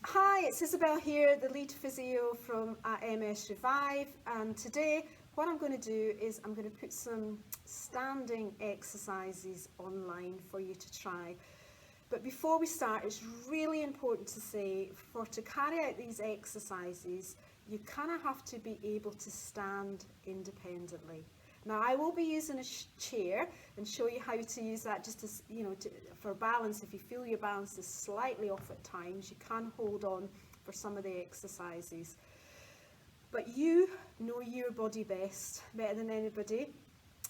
Hi, it's Isabel here, the lead physio from MS Revive, and today what I'm going to do is I'm going to put some standing exercises online for you to try. But before we start, it's really important to say to carry out these exercises, you kind of have to be able to stand independently. Now I will be using a chair and show you how to use that just as, for balance. If you feel your balance is slightly off at times, you can hold on for some of the exercises. But you know your body best, better than anybody,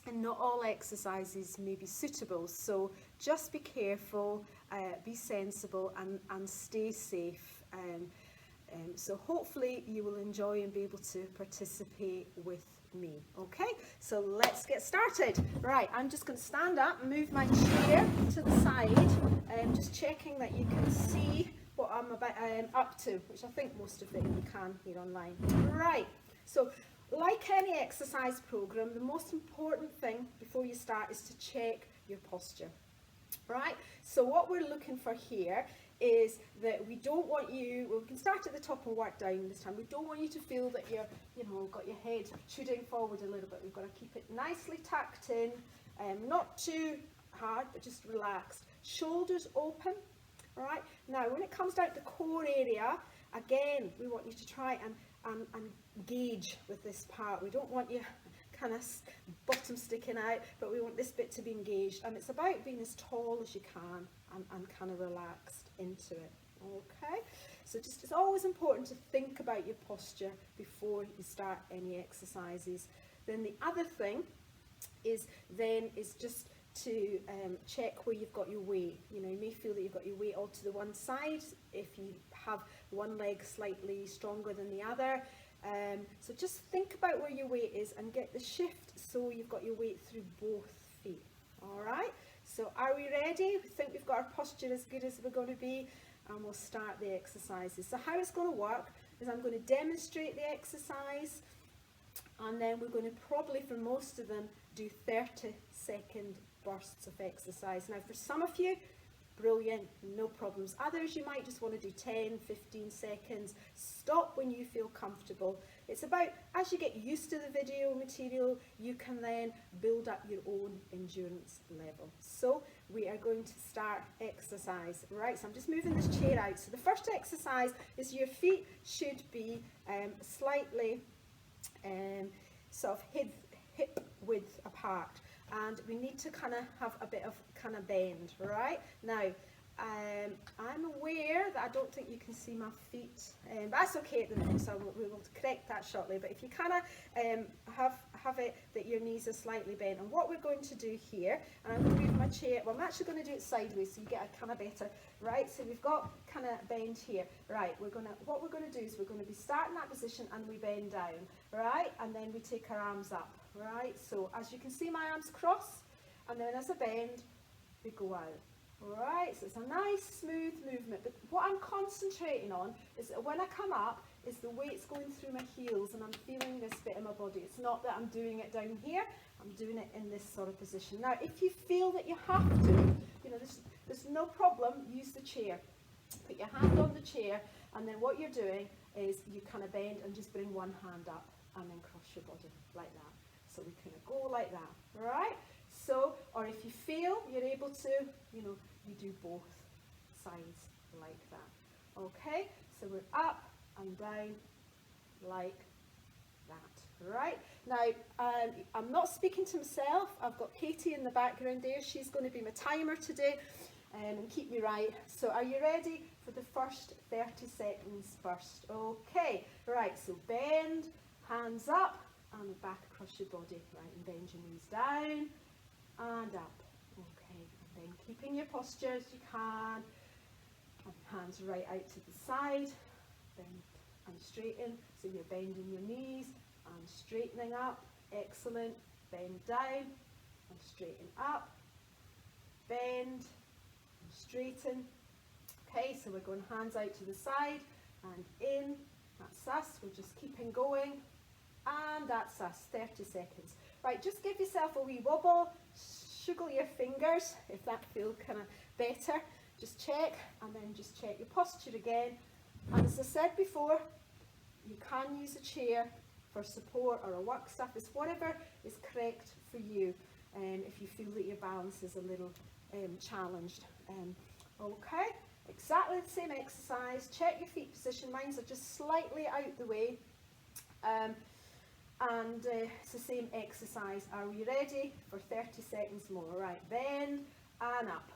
and not all exercises may be suitable. So just be careful, be sensible and stay safe. So hopefully you will enjoy and be able to participate with me. Okay, so let's get started. Right, I'm just going to stand up and move my chair to the side, and just checking that you can see what I'm up to, which I think most of it you can here online. Right, so like any exercise program, the most important thing before you start is to check your posture. Right, so what we're looking for here is that we don't want you, well, we can start at the top and work down this time. We don't want you to feel that you're, got your head shooting forward a little bit. We've got to keep it nicely tucked in, not too hard, but just relaxed. Shoulders open. All right, now when it comes down to the core area, again, we want you to try and engage with this part. We don't want you kind of bottom sticking out, but we want this bit to be engaged, and it's about being as tall as you can and kind of relaxed into it. Okay, so it's always important to think about your posture before you start any exercises. Then the other thing is just to check where you've got your weight. You may feel that you've got your weight all to the one side if you have one leg slightly stronger than the other. So just think about where your weight is and get the shift so you've got your weight through both feet. All right, so are we ready? We think we've got our posture as good as we're going to be, and we'll start the exercises. So how it's going to work is I'm going to demonstrate the exercise, and then we're going to probably, for most of them, do 30-second bursts of exercise. Now for some of you, brilliant, no problems. Others, you might just want to do 10-15 seconds. Stop when you feel comfortable. It's about, as you get used to the video material, you can then build up your own endurance level. So we are going to start exercise. Right, so I'm just moving this chair out. So the first exercise is your feet should be slightly sort of hip width apart. And we need to kind of have a bit of kind of bend, right? Now, I'm aware that I don't think you can see my feet, but that's okay at the minute, so we will correct that shortly. But if you kind of have it that your knees are slightly bent, and what we're going to do here, and I'm going to move my chair, well, I'm actually going to do it sideways so you get a kind of better, right? So we've got kind of bend here, right? What we're going to do is we're going to be starting that position and we bend down, right? And then we take our arms up. Right, so as you can see, my arms cross, and then as I bend, we go out. Alright, so it's a nice smooth movement, but what I'm concentrating on is that when I come up, is the weight's going through my heels and I'm feeling this bit in my body. It's not that I'm doing it down here, I'm doing it in this sort of position. Now, if you feel that you have to, there's no problem, use the chair. Put your hand on the chair, and then what you're doing is you kind of bend and just bring one hand up and then cross your body like that. So we kind of go like that, right? So, or if you feel you're able to, you do both sides like that. Okay, so we're up and down like that, right? Now, I'm not speaking to myself. I've got Katie in the background there. She's going to be my timer today and keep me right. So are you ready for the first 30 seconds first? Okay, right, so bend, hands up, and back across your body, right, and bend your knees down and up. Okay, and then keeping your posture as you can, and hands right out to the side, bend and straighten, so you're bending your knees and straightening up. Excellent. Bend down and straighten up, bend and straighten. Okay, so we're going hands out to the side and in. That's us. We're just keeping going. And that's us, 30 seconds. Right, just give yourself a wee wobble, sugar your fingers if that feels kind of better. Just check, and then just check your posture again. And as I said before, you can use a chair for support or a work surface, whatever is correct for you, if you feel that your balance is a little challenged. Okay, exactly the same exercise. Check your feet position. Mine are just slightly out the way. It's the same exercise. Are we ready for 30 seconds more? Right, bend and up.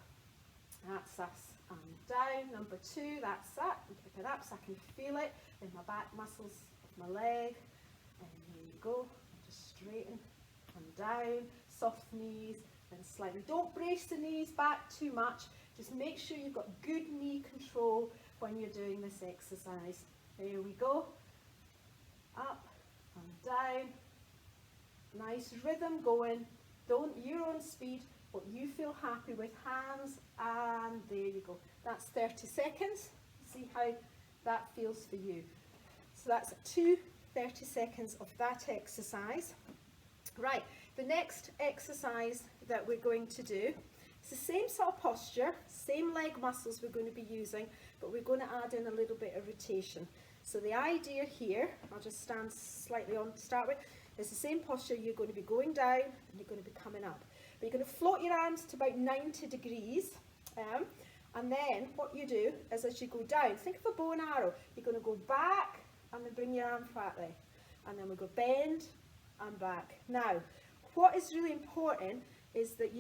That's us. And down. Number 2, that's that. And pick it up so I can feel it in my back muscles of my leg. And here you go. Just straighten and down. Soft knees. Then slightly. Don't brace the knees back too much. Just make sure you've got good knee control when you're doing this exercise. There we go. Up and down. Nice rhythm going. Don't your own speed, what you feel happy with. Hands, and there you go. That's 30 seconds. See how that feels for you. So that's 30 seconds of that exercise. Right, the next exercise that we're going to do, it's the same sort of posture, same leg muscles we're going to be using, but we're going to add in a little bit of rotation. So the idea here, I'll just stand slightly on to start with, is the same posture. You're going to be going down and you're going to be coming up. But you're going to float your arms to about 90 degrees. And then what you do is as you go down, think of a bow and arrow. You're going to go back and then bring your arm flatly. And then we go bend and back. Now, what is really important is that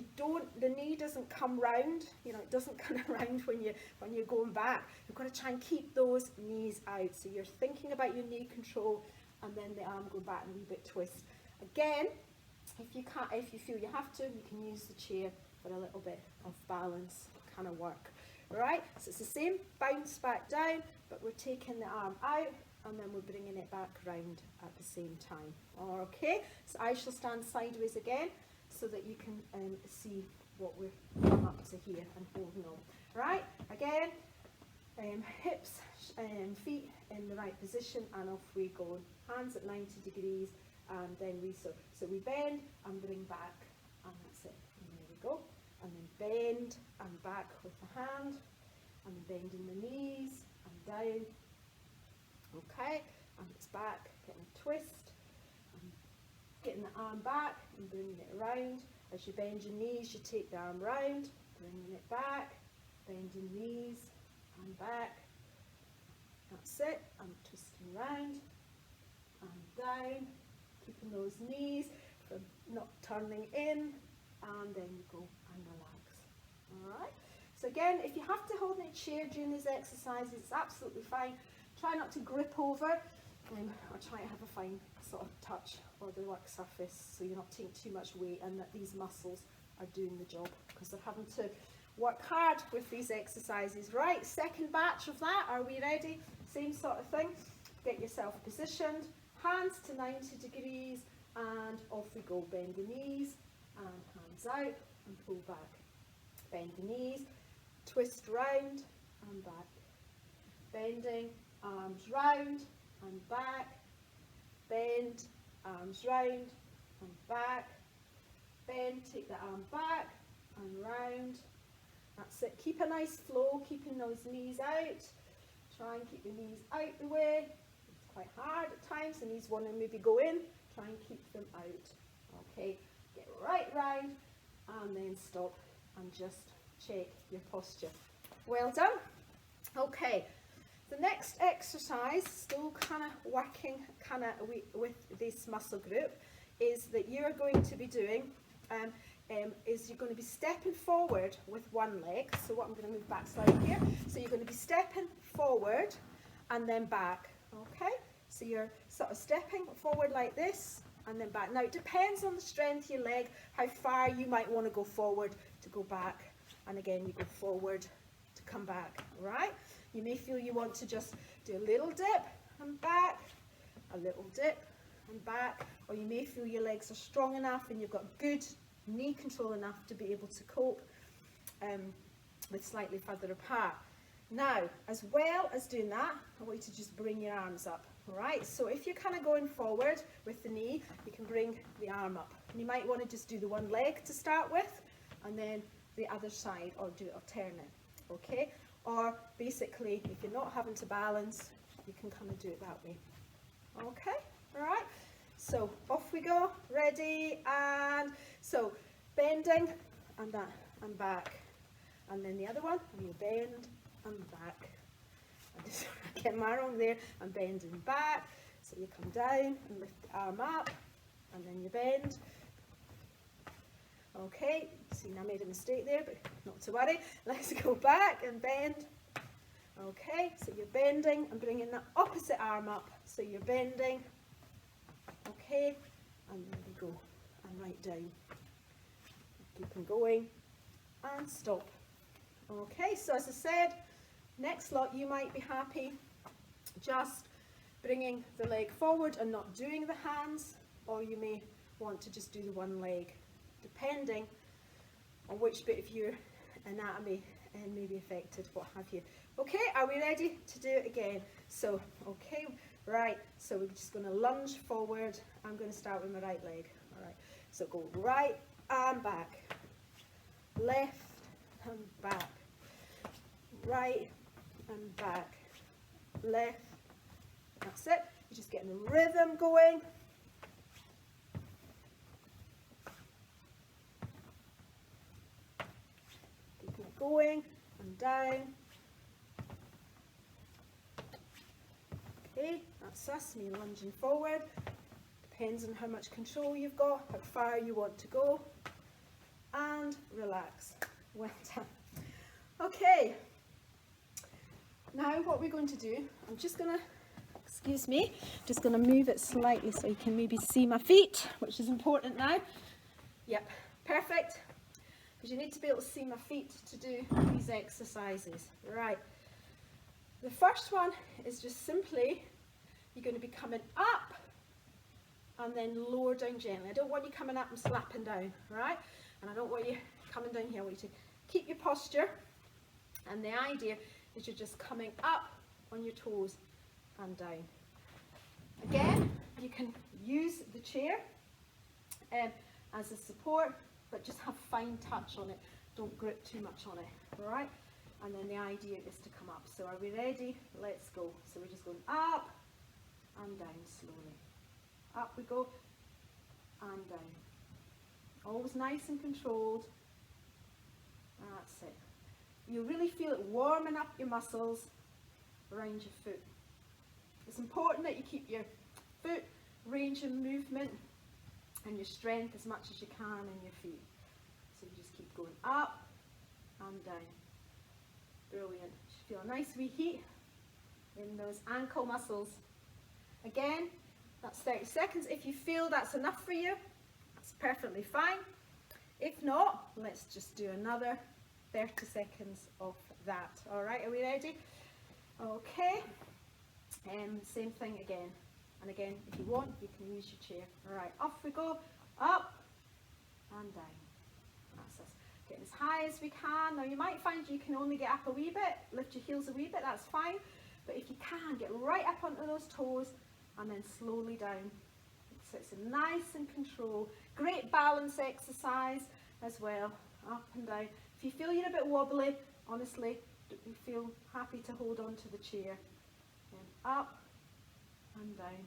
the knee doesn't come round, it doesn't come around when you're going back. You've got to try and keep those knees out. So you're thinking about your knee control and then the arm go back and a wee bit twist. Again, if you feel you have to, you can use the chair for a little bit of balance kind of work. All right, so it's the same bounce back down, but we're taking the arm out and then we're bringing it back round at the same time. Okay, so I shall stand sideways again so that you can see what we're come up to here and holding on. Right, again, hips and feet in the right position, and off we go. Hands at 90 degrees, and then so we bend and bring back, and that's it. And there we go. And then bend and back with the hand, and then bending the knees and down. Okay, and it's back, getting a twist, and getting the arm back and bringing it around. As you bend your knees, you take the arm round, bringing it back, bending knees and back. That's it. I'm twisting round and down, keeping those knees from not turning in, and then you go and relax. All right. So again, if you have to hold in a chair during these exercises, it's absolutely fine. Try not to grip over, or try to have a fine sort of touch or the work surface, so you're not taking too much weight and that these muscles are doing the job, because they're having to work hard with these exercises. Right, second batch of that. Are we ready? Same sort of thing. Get yourself positioned, hands to 90 degrees, and off we go. Bend the knees and hands out and pull back. Bend the knees, twist round and back. Bending, arms round and back. Bend, arms round and back. Bend, take the arm back and round. That's it. Keep a nice flow, keeping those knees out. Try and keep the knees out the way. It's quite hard at times. The knees want to maybe go in. Try and keep them out. Okay, get right round and then stop and just check your posture. Well done. Okay, the next exercise, still kind of working with this muscle group, is that you're going to be doing is you're going to be stepping forward with one leg. So what I'm going to move back slightly here. So you're going to be stepping forward and then back. Okay, so you're sort of stepping forward like this and then back. Now it depends on the strength of your leg, how far you might want to go forward to go back, and again you go forward to come back. Right, you may feel you want to just do a little dip and back, a little dip and back, or you may feel your legs are strong enough and you've got good knee control enough to be able to cope with slightly further apart. Now, as well as doing that, I want you to just bring your arms up. All right, so if you're kind of going forward with the knee, you can bring the arm up. And you might want to just do the one leg to start with, and then the other side, or do it alternate. Okay, or basically if you're not having to balance, you can come and do it that way. Okay, all right, so off we go, ready, and so bending and that and back, and then the other one, and you bend and back. I just get my wrong there, and bending back, so you come down and lift the arm up, and then you bend. Okay, see, I made a mistake there, but not to worry. Let's go back and bend. Okay, so you're bending and bringing the opposite arm up. So you're bending. Okay, and there we go. And right down. Keep on going. And stop. Okay, so as I said, next lot you might be happy just bringing the leg forward and not doing the hands, or you may want to just do the one leg, depending on which bit of your anatomy may be affected, what have you. Okay, are we ready to do it again? So, okay, right, so we're just going to lunge forward. I'm going to start with my right leg. All right, so go right and back, left and back, right and back, left. That's it. You're just getting the rhythm going. Keeping it going and down. Okay, that's us, me lunging forward. Depends on how much control you've got, how far you want to go. And relax. Well done. Okay, now what we're going to do, I'm just going to, excuse me, just going to move it slightly so you can maybe see my feet, which is important now. Yep, perfect. Because you need to be able to see my feet to do these exercises. Right. The first one is just simply, you're going to be coming up and then lower down gently. I don't want you coming up and slapping down, right? And I don't want you coming down here. I want you to keep your posture. And the idea is you're just coming up on your toes and down. Again, you can use the chair as a support, but just have fine touch on it. Don't grip too much on it, all right? And then the idea is to come up. So are we ready? Let's go. So we're just going up and down slowly. Up we go and down. Always nice and controlled. That's it. You really feel it warming up your muscles around your foot. It's important that you keep your foot range of movement and your strength as much as you can in your feet. So you just keep going up and down. Brilliant. You feel a nice wee heat in those ankle muscles. Again, that's 30 seconds. If you feel that's enough for you, that's perfectly fine. If not, let's just do another 30 seconds of that. All right, are we ready? Okay. Same thing again. And again, if you want, you can use your chair. All right, off we go. Up and down. That's us. Getting as high as we can. Now you might find you can only get up a wee bit, lift your heels a wee bit, that's fine. But if you can, get right up onto those toes and then slowly down. So it's nice and control. Great balance exercise as well. Up and down. If you feel you're a bit wobbly, honestly, you feel happy to hold on to the chair. Then up and down.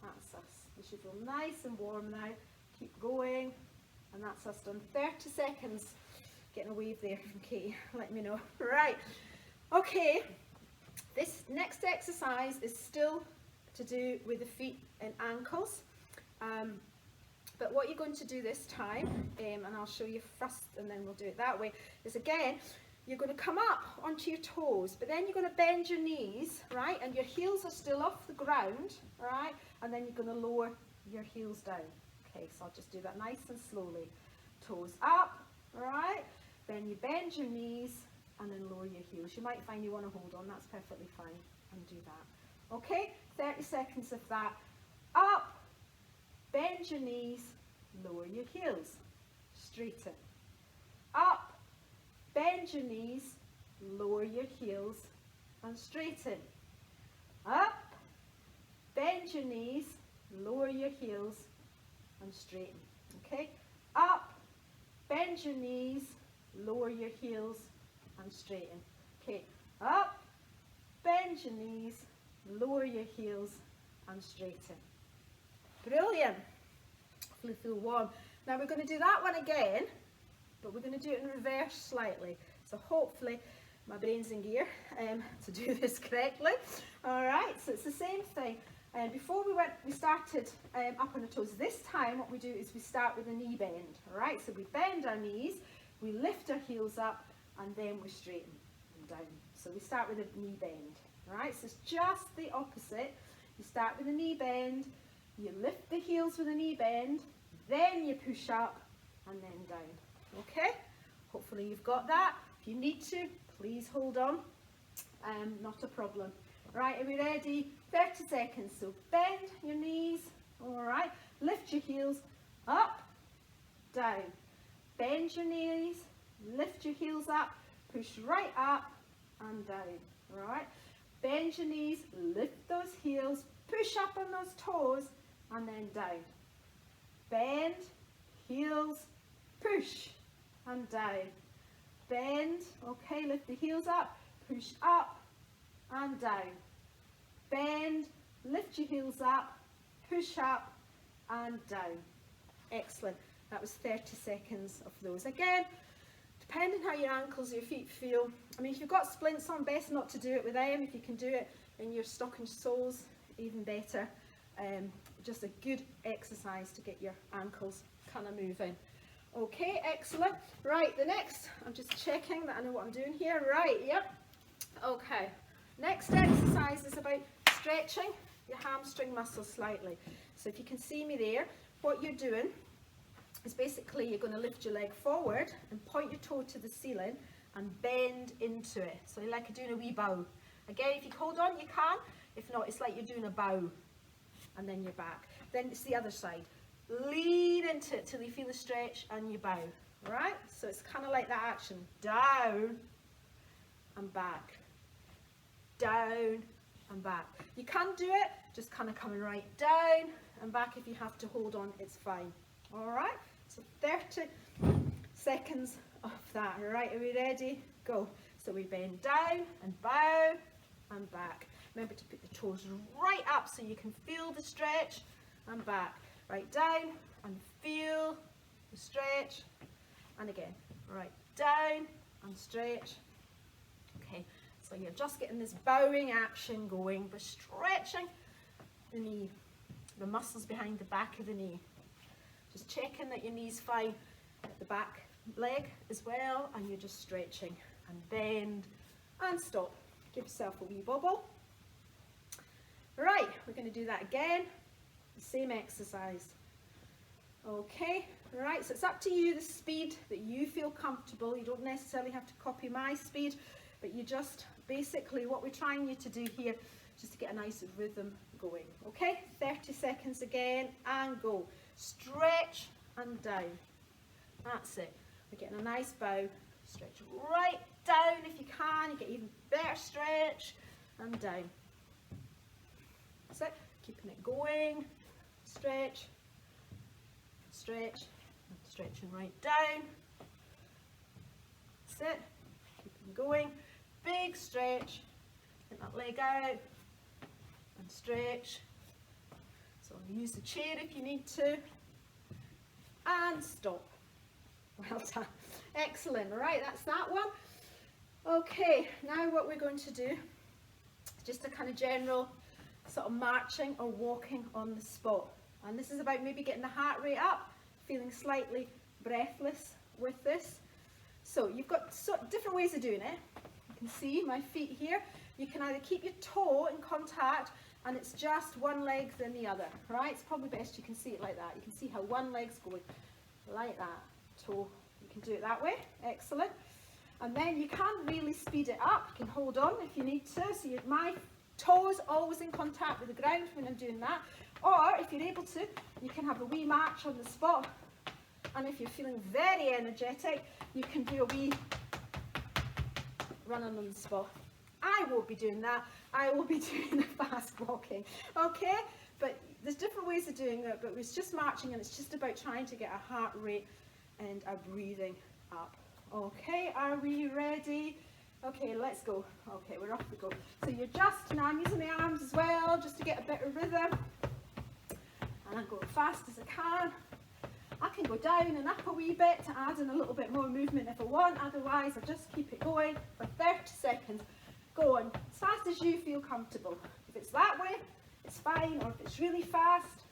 That's us. You should feel nice and warm now. Keep going. And that's us done. 30 seconds. Getting a wave there from Katie. Let me know. Right. Okay. This next exercise is still to do with the feet and ankles. But what you're going to do this time, and I'll show you first and then we'll do it that way, is again, you're going to come up onto your toes, but then you're going to bend your knees, right? And your heels are still off the ground, right? And then you're going to lower your heels down. Okay, so I'll just do that nice and slowly. Toes up, right? Then you bend your knees and then lower your heels. You might find you want to hold on, that's perfectly fine, and do that. Okay, 30 seconds of that. Up, bend your knees, lower your heels, straighten. Up, bend your knees, lower your heels, and straighten. Up, bend your knees, lower your heels, and straighten. Okay, up, bend your knees, lower your heels, and straighten. Okay, up, bend your knees, lower your heels and straighten. Brilliant. Hopefully feel warm. Now we're going to do that one again, but we're going to do it in reverse slightly. So hopefully my brain's in gear to do this correctly. All right, so it's the same thing. Before we started up on the toes. This time what we do is we start with a knee bend. All right, so we bend our knees, we lift our heels up, and then we straighten them down. So we start with a knee bend. All right, so it's just the opposite. You start with a knee bend, you lift the heels with a knee bend, then you push up and then down. Okay, hopefully you've got that. If you need to, please hold on, not a problem. Right, are we ready? 30 seconds. So bend your knees, all right, lift your heels, up, down. Bend your knees, lift your heels up, push right up and down, all right. Bend your knees, lift those heels, push up on those toes and then down. Bend, heels, push and down. Bend, okay, lift the heels up, push up and down. Bend, lift your heels up, push up and down. Excellent. That was 30 seconds of those. Again, depending how your ankles, your feet feel. I mean, if you've got splints on, best not to do it with them. If you can do it in your stocking soles, even better. Just a good exercise to get your ankles kind of moving. Okay, excellent. Right, the next, I'm just checking that I know what I'm doing here. Right, yep. Okay, next exercise is about stretching your hamstring muscles slightly. So if you can see me there, what you're doing is basically you're going to lift your leg forward and point your toe to the ceiling and bend into it. So you're like doing a wee bow. Again, if you hold on, you can. If not, it's like you're doing a bow and then you're back. Then it's the other side. Lean into it till you feel the stretch and you bow. All right? So it's kind of like that action. Down and back. Down and back. You can do it, just kind of coming right down and back. If you have to hold on, it's fine. All right? So 30 seconds of that. All right, are we ready? Go. So we bend down and bow and back. Remember to put the toes right up so you can feel the stretch and back. Right down and feel the stretch. And again, right down and stretch. Okay, so you're just getting this bowing action going, but stretching the knee, the muscles behind the back of the knee. Just checking that your knee's fine at the back leg as well, and you're just stretching and bend and stop. Give yourself a wee bobble. Right, we're going to do that again, the same exercise. Okay, right, so it's up to you the speed that you feel comfortable. You don't necessarily have to copy my speed, but you just, basically what we're trying you to do here, just to get a nice rhythm going. Okay, 30 seconds again and go. Stretch and down. That's it. We're getting a nice bow. Stretch right down if you can. You get even better stretch and down. That's it. Keeping it going. Stretch, stretch, stretching right down. That's it. Keeping going. Big stretch. Get that leg out and stretch. So use the chair if you need to. And stop. Well done. Excellent. All right, that's that one. Okay, now what we're going to do is just a kind of general sort of marching or walking on the spot. And this is about maybe getting the heart rate up, feeling slightly breathless with this. So you've got different ways of doing it. You can see my feet here. You can either keep your toe in contact and it's just one leg then the other, right? It's probably best you can see it like that. You can see how one leg's going like that. Toe, you can do it that way. Excellent. And then you can really speed it up. You can hold on if you need to. So my toes always in contact with the ground when I'm doing that. Or if you're able to, you can have a wee march on the spot. And if you're feeling very energetic, you can do a wee running on the spot. I won't be doing that. I will be doing the fast walking. Okay? But there's different ways of doing it, but it's just marching and it's just about trying to get our heart rate and our breathing up. Okay, are we ready? Okay, let's go. Okay, we're off we go. So you're just, now I'm using my arms as well, just to get a bit of rhythm. And I'm going fast as I can. I can go down and up a wee bit to add in a little bit more movement if I want, otherwise I just keep it going for 30 seconds. Go on, as fast as you feel comfortable. If it's that way, it's fine, or if it's really fast,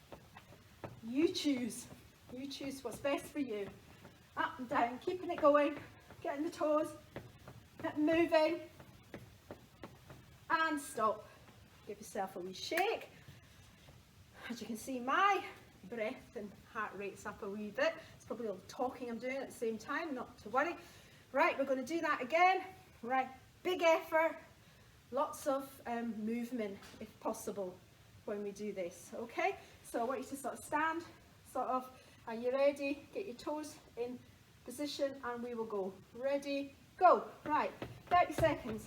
you choose. You choose what's best for you. Up and down, keeping it going, getting the toes, moving, and stop. Give yourself a wee shake. As you can see, my breath and heart rate's up a wee bit. It's probably all the talking I'm doing at the same time, not to worry. Right, we're going to do that again. Right, big effort, lots of movement if possible when we do this, okay? So I want you to sort of stand, sort of, are you ready? Get your toes in position and we will go. Ready, go. Right, 30 seconds.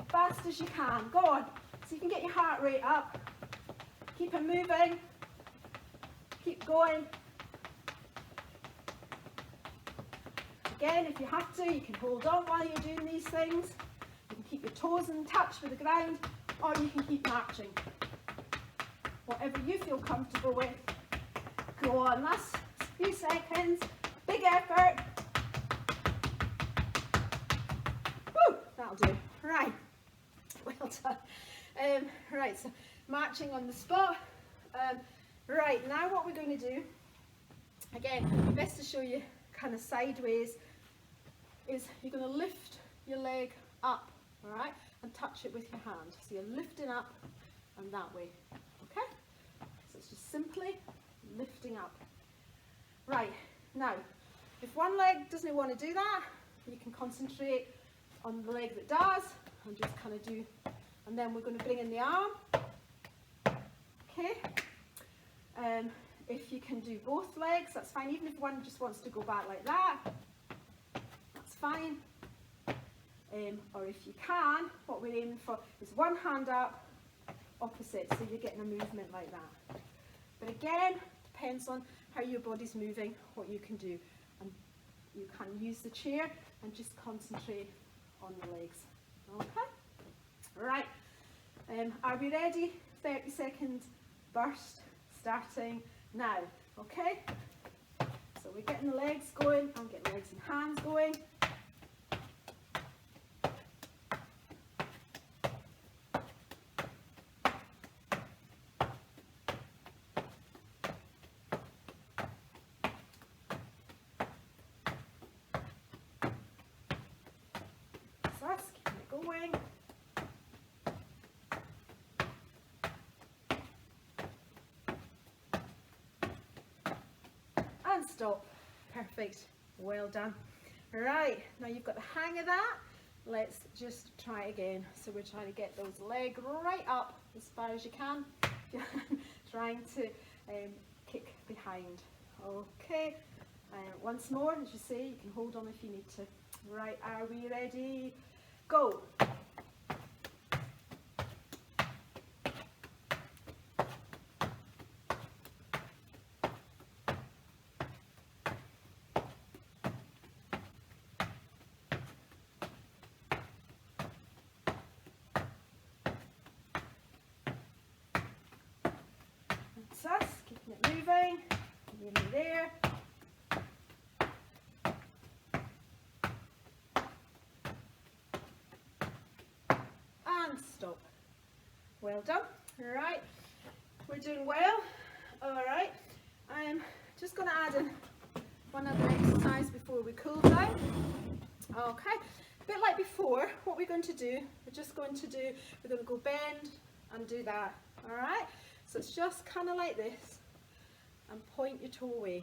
Fast as you can, go on. So you can get your heart rate up. Keep it moving. Keep going. Again, if you have to, you can hold on while you're doing these things. You can keep your toes in touch with the ground, or you can keep marching. Whatever you feel comfortable with. Go on, last few seconds. Big effort. Woo, that'll do. Right, well done. Right, so marching on the spot. Right, now what we're going to do, again, best to show you kind of sideways, is you're going to lift your leg up, all right, and touch it with your hand. So you're lifting up and that way, okay? So it's just simply lifting up. Right, now, if one leg doesn't want to do that, you can concentrate on the leg that does and just kind of do, and then we're going to bring in the arm, okay? If you can do both legs, that's fine. Even if one just wants to go back like that, that's fine. Or if you can, what we're aiming for is one hand up, opposite, so you're getting a movement like that. But again, depends on how your body's moving, what you can do. And you can use the chair and just concentrate on the legs. Okay? Right. Are we ready? 30 seconds burst starting now. Okay? So we're getting the legs going. I'm getting legs and hands going. Going. And stop. Perfect. Well done. Right, now you've got the hang of that. Let's just try again. So we're trying to get those legs right up as far as you can. Trying to kick behind. Okay. Once more, as you say, you can hold on if you need to. Right, are we ready? Go. That's us, keeping it moving. Nearly there. Stop. Well done. All right, we're doing well. All right, I'm just going to add in one other exercise before we cool down. Okay, a bit like before, what we're going to do, we're going to go bend and do that. All right, so it's just kind of like this and point your toe away.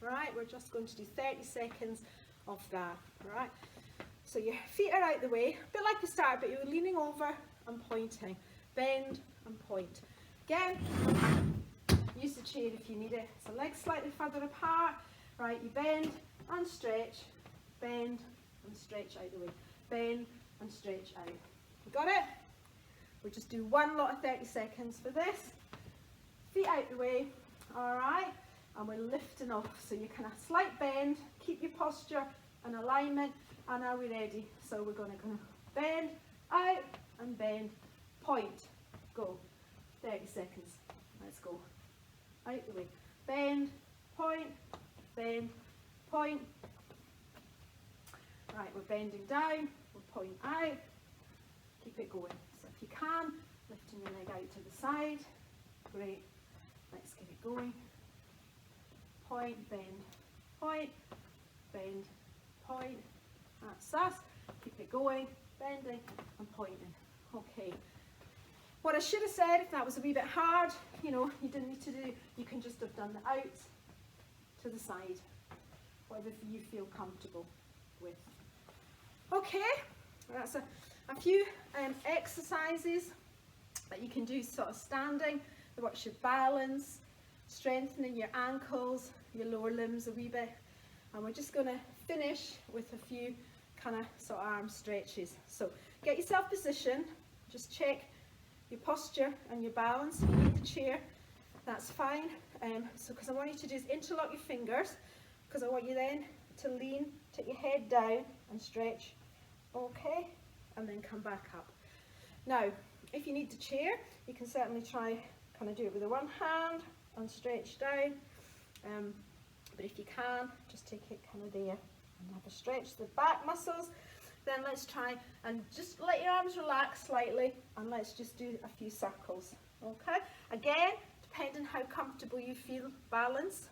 All right, we're just going to do 30 seconds of that. All right, so your feet are out the way, a bit like you started, but you're leaning over and pointing. Bend and point. Again, use the chair if you need it. So legs slightly further apart. Right, you bend and stretch, bend and stretch out the way. Bend and stretch out. You got it? We'll just do one lot of 30 seconds for this. Feet out the way. All right, and we're lifting off. So you can have slight bend, keep your posture and alignment. And are we ready? So we're going to kind of bend, out, and bend, point, go. 30 seconds. Let's go. Out the way. Bend, point, bend, point. Right, we're bending down, we'll point out, keep it going. So if you can, lifting your leg out to the side. Great. Let's get it going. Point, bend, point, bend, point. That's us. Keep it going, bending and pointing. Okay. What I should have said, if that was a wee bit hard, you know, you didn't need to do, you can just have done the out to the side, whatever you feel comfortable with. Okay, that's a few exercises that you can do sort of standing. That works your balance, strengthening your ankles, your lower limbs a wee bit. And we're just going to finish with a few kind of sort of arm stretches. So get yourself positioned, just check your posture and your balance. If you need the chair, that's fine. So because I want you to do is interlock your fingers, because I want you then to lean, take your head down and stretch, okay, and then come back up. Now, if you need the chair, you can certainly try kind of do it with the one hand and stretch down, but if you can, just take it kind of there and have a stretch the back muscles. Then let's try and just let your arms relax slightly, and let's just do a few circles, okay? Again, depending how comfortable you feel, balance.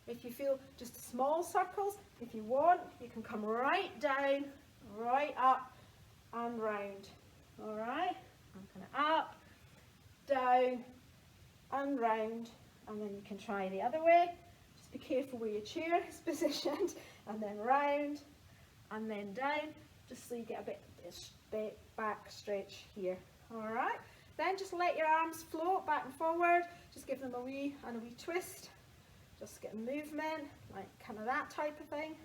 If you feel just small circles, if you want, you can come right down, right up and round. All right, and kind of up, down and round, and then you can try the other way. Just be careful where your chair is positioned, and then round and then down, just so you get a bit back stretch here. All right, then just let your arms float back and forward, just give them a wee twist. Just get movement, like kind of that type of thing.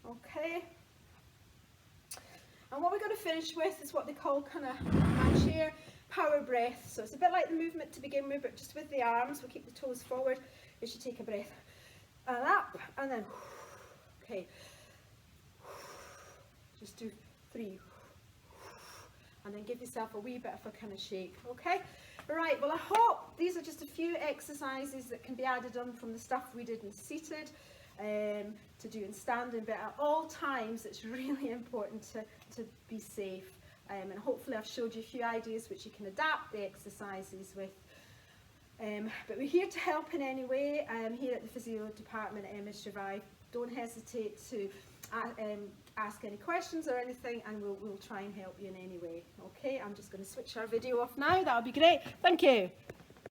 Okay. And what we're going to finish with is what they call kind of my chair power breath. So it's a bit like the movement to begin with, but just with the arms. We'll keep the toes forward as you take a breath. And up, and then, okay. Just do 3. And then give yourself a wee bit of a kind of shake, okay? Right, well I hope these are just a few exercises that can be added on from the stuff we did in seated to do in standing, but at all times it's really important to be safe, and hopefully I've showed you a few ideas which you can adapt the exercises with. But we're here to help in any way. Here at the physio department at MS Revive. Don't hesitate to ask any questions or anything, and we'll try and help you in any way. Okay, I'm just going to switch our video off now. That'll be great. Thank you.